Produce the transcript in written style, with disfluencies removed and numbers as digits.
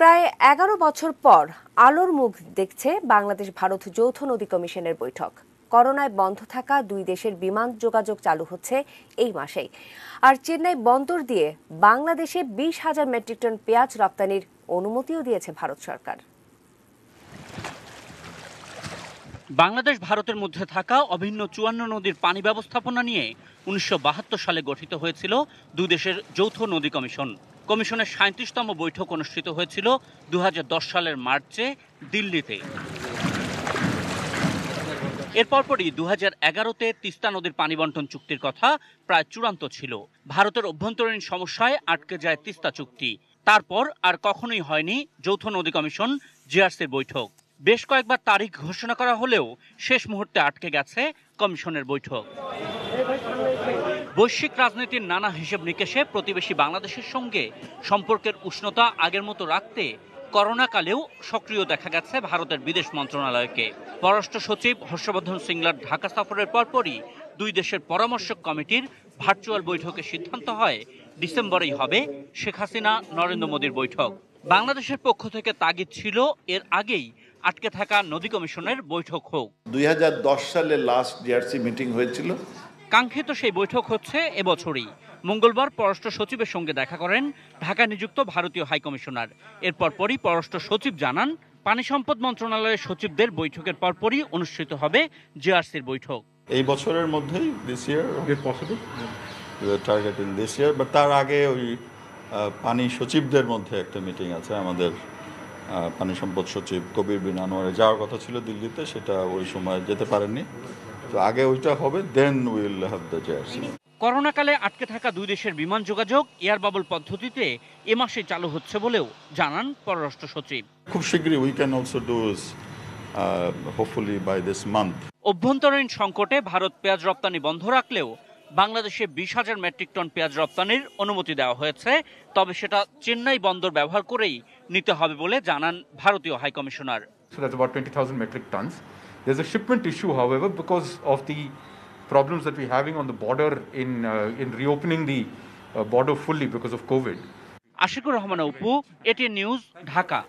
প্রায় ১১ বছর পর আলোর মুখ দেখছে বাংলাদেশ ভারত যৌথ নদী কমিশনের বৈঠক। করোনায় বন্ধ থাকা দুই দেশের বিমান যোগাযোগ চালু হচ্ছে এই মাসেই। আর চেন্নাই বন্দর দিয়ে বাংলাদেশে ২০,০০০ মেট্রিক টন পেঁয়াজ রপ্তানির অনুমতিও দিয়েছে ভারত সরকার। বাংলাদেশ ভারতের মধ্যে থাকা অভিন্ন ৫৪ নদীর পানি ব্যবস্থাপনা নিয়ে ১৯৭২ সালে গঠিত হয়েছিল দুই দেশের যৌথ নদী কমিশন। কমিশনের ৩৭তম বৈঠক অনুষ্ঠিত হয়েছিল ২০১০ সালের মার্চে দিল্লিতে। এর পরপরই ২০১১তে তিস্তা নদীর পানি বন্টন চুক্তির কথা প্রায় চূড়ান্ত ছিল। ভারতের অভ্যন্তরীণ সমস্যায় আটকে যায় তিস্তা চুক্তি। তারপর আর কখনোই হয়নি যৌথ নদী কমিশন জিআরসির বৈঠক। বেশ কয়েকবার তারিখ ঘোষণা করা হলেও শেষ মুহূর্তে আটকে গেছে কমিশনের বৈঠক। বৈশ্বিক রাজনীতির নানা হিসেব নিকেশে প্রতিবেশী বাংলাদেশের সঙ্গে সম্পর্কের উষ্ণতা আগের মতো রাখতে করোনাকালেও সক্রিয় দেখা গেছে ভারতের বিদেশ মন্ত্রণালয়কে। পররাষ্ট্র সচিব হর্ষবর্ধন সিংলার ঢাকা সফরের পরপরই দুই দেশের পরামর্শক কমিটির ভার্চুয়াল বৈঠকে সিদ্ধান্ত হয় ডিসেম্বরেই হবে শেখ হাসিনা নরেন্দ্র মোদীর বৈঠক। বাংলাদেশের পক্ষ থেকে তাগিদ ছিল এর আগেই আটকে থাকা নদী কমিশনের বৈঠক হোক। ২০১০ সালে লাস্ট জিআরসি মিটিং হয়েছিল। কাঙ্ক্ষিত সেই বৈঠক হচ্ছে এবছরই। মঙ্গলবার পররাষ্ট্র সচিবের সঙ্গে দেখা করেন ঢাকায় নিযুক্ত ভারতীয় হাইকমিশনার। এরপর পরই পররাষ্ট্র সচিব জানান, পানি সম্পদ মন্ত্রণালয়ের সচিবদের বৈঠকের পরপরই অনুষ্ঠিত হবে জিআরসির বৈঠক। এই বছরের মধ্যেই this year possible targeting this year, but তার আগে ওই পানি সচিবদের মধ্যে একটা মিটিং আছে। আমাদের পানি সম্পদ সচিব কবির বিন আনোয়ারে যাওয়ার কথা ছিল দিল্লিতে, সেটা ওই সময় যেতে পারেননি। তো আগে ওইটা হবে, then will have the GRC. করোনাকালে আটকে থাকা দুই দেশের বিমান যোগাযোগ এয়ার বাবল পদ্ধতিতে এ মাসে চালু হচ্ছে বলেও জানান পররাষ্ট্র সচিব। খুব শীঘ্রই we can also do hopefully by this month. অভ্যন্তরীণ সংকটে ভারত পেঁয়াজ রপ্তানি বন্ধ রাখলেও বাংলাদেশে ২০,০০০ মেট্রিক টন পেঁয়াজ রপ্তানির অনুমতি দেওয়া হয়েছে। তবে সেটা চেন্নাই বন্দর ব্যবহার করেই নিতে হবে বলে জানান ভারতীয় high commissioner. So that's about 20,000 metric tons. There's a shipment issue, however, because of the problems that we're having on the border in reopening the border fully because of COVID. Ashikur Rahman Apu, ATN news, Dhaka.